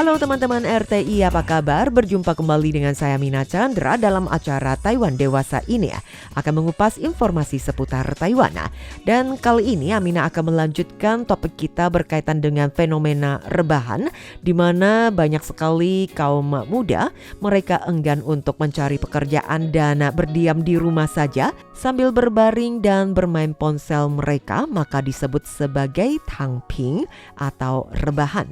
Halo teman-teman RTI, apa kabar? Berjumpa kembali dengan saya Mina Chandra dalam acara Taiwan Dewasa ini akan mengupas informasi seputar Taiwan. Dan kali ini Amina akan melanjutkan topik kita berkaitan dengan fenomena rebahan, di mana banyak sekali kaum muda mereka enggan untuk mencari pekerjaan dan berdiam di rumah saja sambil berbaring dan bermain ponsel mereka, maka disebut sebagai tangping atau rebahan.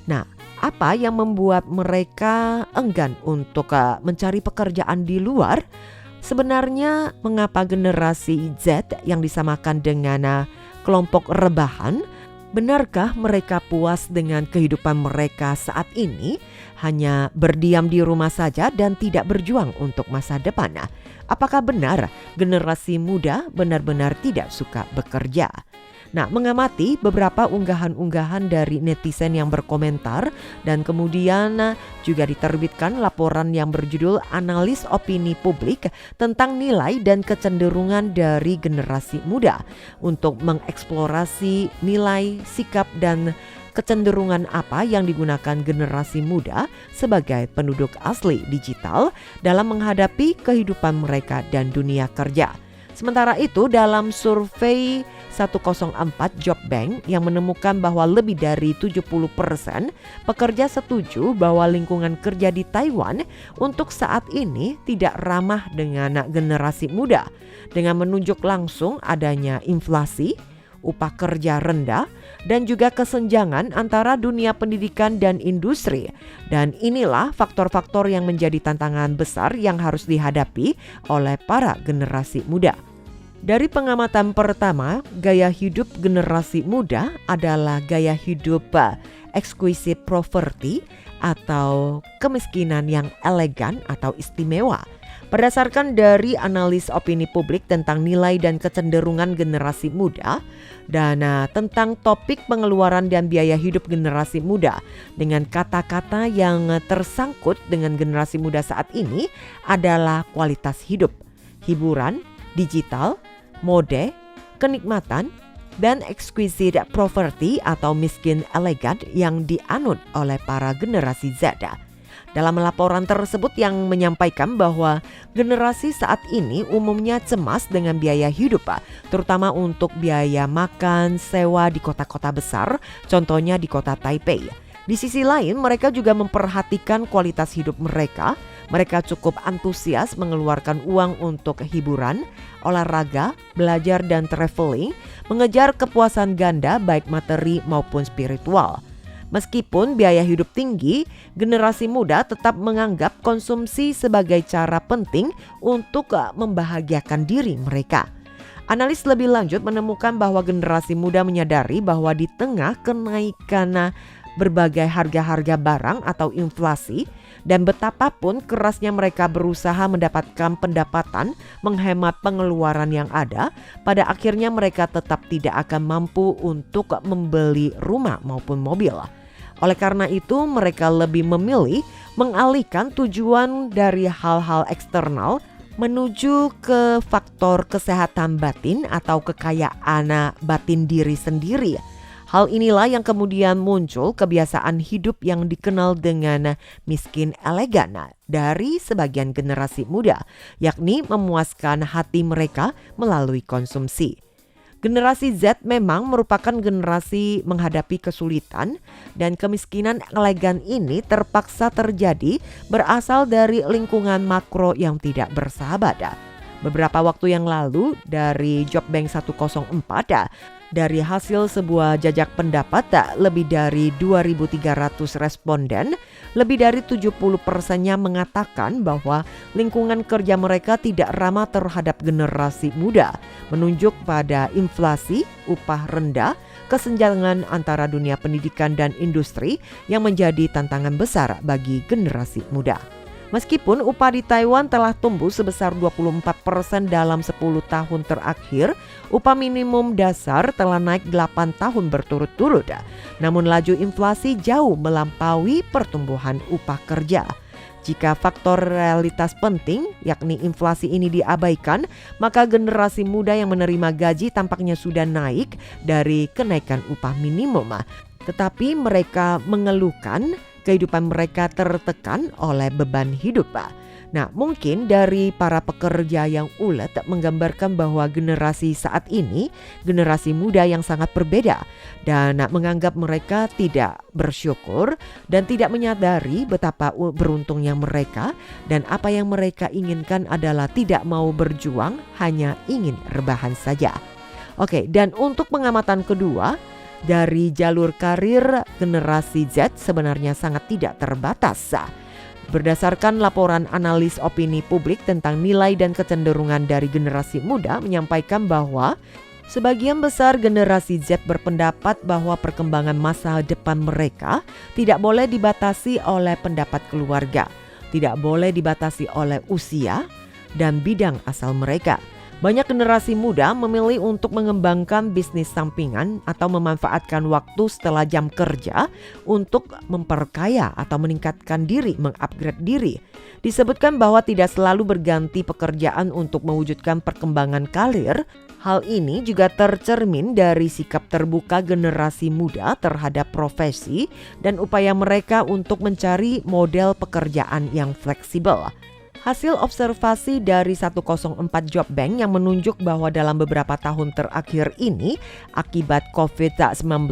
Nah, apa yang membuat mereka enggan untuk mencari pekerjaan di luar? Sebenarnya mengapa generasi Z yang disamakan dengan kelompok rebahan? Benarkah mereka puas dengan kehidupan mereka saat ini? Hanya berdiam di rumah saja dan tidak berjuang untuk masa depan? Apakah benar generasi muda benar-benar tidak suka bekerja? Nah, mengamati beberapa unggahan-unggahan dari netizen yang berkomentar dan kemudian juga diterbitkan laporan yang berjudul Analis Opini Publik tentang nilai dan kecenderungan dari generasi muda untuk mengeksplorasi nilai, sikap dan kecenderungan apa yang digunakan generasi muda sebagai penduduk asli digital dalam menghadapi kehidupan mereka dan dunia kerja. Sementara itu, dalam survei 104 Job Bank yang menemukan bahwa lebih dari 70% pekerja setuju bahwa lingkungan kerja di Taiwan untuk saat ini tidak ramah dengan generasi muda, dengan menunjuk langsung adanya inflasi, upah kerja rendah, dan juga kesenjangan antara dunia pendidikan dan industri. Dan inilah faktor-faktor yang menjadi tantangan besar yang harus dihadapi oleh para generasi muda. Dari pengamatan pertama, gaya hidup generasi muda adalah gaya hidup exquisite poverty atau kemiskinan yang elegan atau istimewa. Berdasarkan dari analis opini publik tentang nilai dan kecenderungan generasi muda dan tentang topik pengeluaran dan biaya hidup generasi muda, dengan kata-kata yang tersangkut dengan generasi muda saat ini adalah kualitas hidup, hiburan, digital, mode, kenikmatan, dan exquisite poverty atau miskin elegan yang dianut oleh para generasi Z. Dalam laporan tersebut yang menyampaikan bahwa generasi saat ini umumnya cemas dengan biaya hidup, terutama untuk biaya makan, sewa di kota-kota besar, contohnya di kota Taipei. Di sisi lain, mereka juga memperhatikan kualitas hidup mereka. Mereka cukup antusias mengeluarkan uang untuk hiburan, olahraga, belajar dan traveling, mengejar kepuasan ganda baik materi maupun spiritual. Meskipun biaya hidup tinggi, generasi muda tetap menganggap konsumsi sebagai cara penting untuk membahagiakan diri mereka. Analis lebih lanjut menemukan bahwa generasi muda menyadari bahwa di tengah kenaikan berbagai harga-harga barang atau inflasi, dan betapapun kerasnya mereka berusaha mendapatkan pendapatan menghemat pengeluaran yang ada, pada akhirnya mereka tetap tidak akan mampu untuk membeli rumah maupun mobil. Oleh karena itu, mereka lebih memilih mengalihkan tujuan dari hal-hal eksternal menuju ke faktor kesehatan batin atau kekayaan batin diri sendiri. Hal inilah yang kemudian muncul kebiasaan hidup yang dikenal dengan miskin elegan dari sebagian generasi muda, yakni memuaskan hati mereka melalui konsumsi. Generasi Z memang merupakan generasi menghadapi kesulitan, dan kemiskinan elegan ini terpaksa terjadi berasal dari lingkungan makro yang tidak bersahabat. Beberapa waktu yang lalu dari Job Bank 104, dari hasil sebuah jajak pendapat, lebih dari 2.300 responden, lebih dari 70%-nya mengatakan bahwa lingkungan kerja mereka tidak ramah terhadap generasi muda, menunjuk pada inflasi, upah rendah, kesenjangan antara dunia pendidikan dan industri yang menjadi tantangan besar bagi generasi muda. Meskipun upah di Taiwan telah tumbuh sebesar 24% dalam 10 tahun terakhir, upah minimum dasar telah naik 8 tahun berturut-turut. Namun laju inflasi jauh melampaui pertumbuhan upah kerja. Jika faktor realitas penting, yakni inflasi ini diabaikan, maka generasi muda yang menerima gaji tampaknya sudah naik dari kenaikan upah minimum. Tetapi mereka mengeluhkan kehidupan mereka tertekan oleh beban hidup. Nah, mungkin dari para pekerja yang ulet menggambarkan bahwa generasi saat ini, generasi muda yang sangat berbeda dan menganggap mereka tidak bersyukur dan tidak menyadari betapa beruntungnya mereka dan apa yang mereka inginkan adalah tidak mau berjuang, hanya ingin rebahan saja. Oke, dan untuk pengamatan kedua, dari jalur karir generasi Z sebenarnya sangat tidak terbatas. Berdasarkan laporan analis opini publik tentang nilai dan kecenderungan dari generasi muda menyampaikan bahwa sebagian besar generasi Z berpendapat bahwa perkembangan masa depan mereka tidak boleh dibatasi oleh pendapat keluarga, tidak boleh dibatasi oleh usia dan bidang asal mereka. Banyak generasi muda memilih untuk mengembangkan bisnis sampingan atau memanfaatkan waktu setelah jam kerja untuk memperkaya atau meningkatkan diri, mengupgrade diri. Disebutkan bahwa tidak selalu berganti pekerjaan untuk mewujudkan perkembangan karir. Hal ini juga tercermin dari sikap terbuka generasi muda terhadap profesi dan upaya mereka untuk mencari model pekerjaan yang fleksibel. Hasil observasi dari 104 Job Bank yang menunjuk bahwa dalam beberapa tahun terakhir ini akibat COVID-19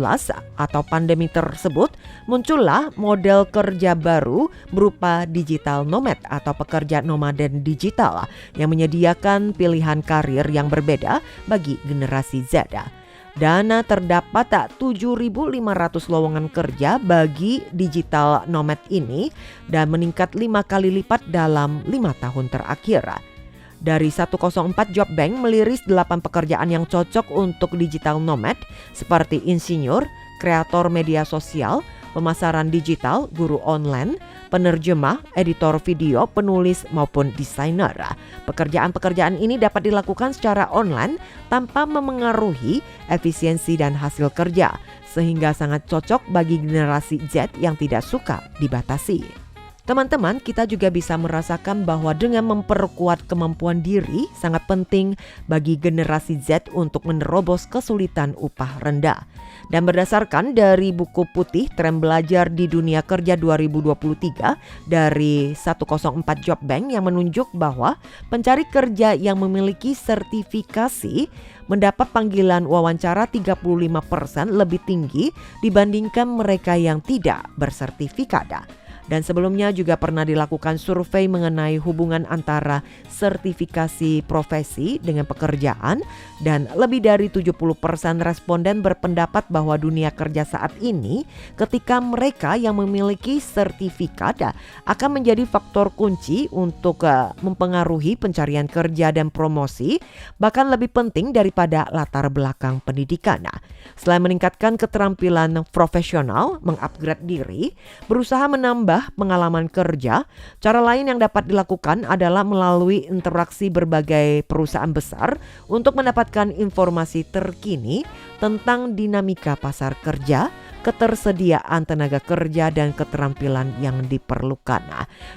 atau pandemi tersebut muncullah model kerja baru berupa digital nomad atau pekerja nomaden digital yang menyediakan pilihan karir yang berbeda bagi generasi Z. Dan terdapat 7.500 lowongan kerja bagi digital nomad ini dan meningkat 5 kali lipat dalam 5 tahun terakhir. Dari 104 Job Bank meliris 8 pekerjaan yang cocok untuk digital nomad seperti insinyur, kreator media sosial, pemasaran digital, guru online, penerjemah, editor video, penulis maupun desainer. Pekerjaan-pekerjaan ini dapat dilakukan secara online tanpa memengaruhi efisiensi dan hasil kerja, sehingga sangat cocok bagi generasi Z yang tidak suka dibatasi. Teman-teman, kita juga bisa merasakan bahwa dengan memperkuat kemampuan diri sangat penting bagi generasi Z untuk menerobos kesulitan upah rendah. Dan berdasarkan dari buku putih Tren Belajar di Dunia Kerja 2023 dari 104 Job Bank yang menunjuk bahwa pencari kerja yang memiliki sertifikasi mendapat panggilan wawancara 35% lebih tinggi dibandingkan mereka yang tidak bersertifikat. Dan sebelumnya juga pernah dilakukan survei mengenai hubungan antara sertifikasi profesi dengan pekerjaan dan lebih dari 70% responden berpendapat bahwa dunia kerja saat ini ketika mereka yang memiliki sertifikat akan menjadi faktor kunci untuk mempengaruhi pencarian kerja dan promosi, bahkan lebih penting daripada latar belakang pendidikan. Selain meningkatkan keterampilan profesional, mengupgrade diri, berusaha menambah pengalaman kerja, cara lain yang dapat dilakukan adalah melalui interaksi berbagai perusahaan besar untuk mendapatkan informasi terkini tentang dinamika pasar kerja, ketersediaan tenaga kerja dan keterampilan yang diperlukan.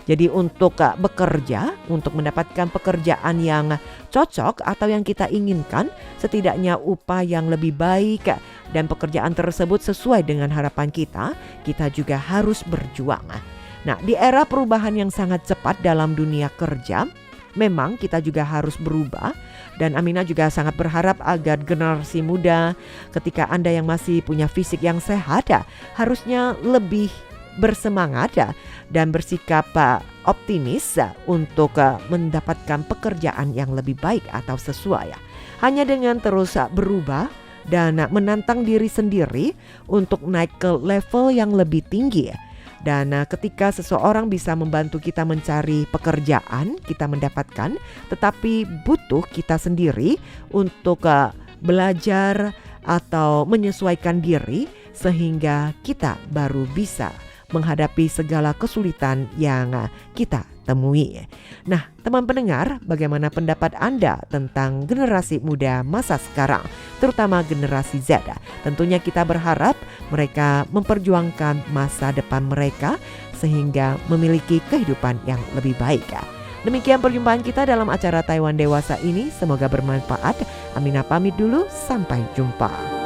Jadi untuk bekerja, untuk mendapatkan pekerjaan yang cocok atau yang kita inginkan, setidaknya upah yang lebih baik dan pekerjaan tersebut sesuai dengan harapan kita juga harus berjuang. Nah, di era perubahan yang sangat cepat dalam dunia kerja, memang kita juga harus berubah. Dan Amina juga sangat berharap agar generasi muda, ketika Anda yang masih punya fisik yang sehat, harusnya lebih bersemangat dan bersikap optimis untuk mendapatkan pekerjaan yang lebih baik atau sesuai. Hanya dengan terus berubah dan menantang diri sendiri untuk naik ke level yang lebih tinggi. Dan ketika seseorang bisa membantu kita mencari pekerjaan, kita mendapatkan, tetapi butuh kita sendiri untuk belajar atau menyesuaikan diri sehingga kita baru bisa menghadapi segala kesulitan yang kita temui. Nah, teman pendengar, bagaimana pendapat Anda tentang generasi muda masa sekarang, terutama generasi Z? Tentunya kita berharap mereka memperjuangkan masa depan mereka sehingga memiliki kehidupan yang lebih baik. Demikian perjumpaan kita dalam acara Taiwan Dewasa ini, semoga bermanfaat. Amina pamit dulu, sampai jumpa.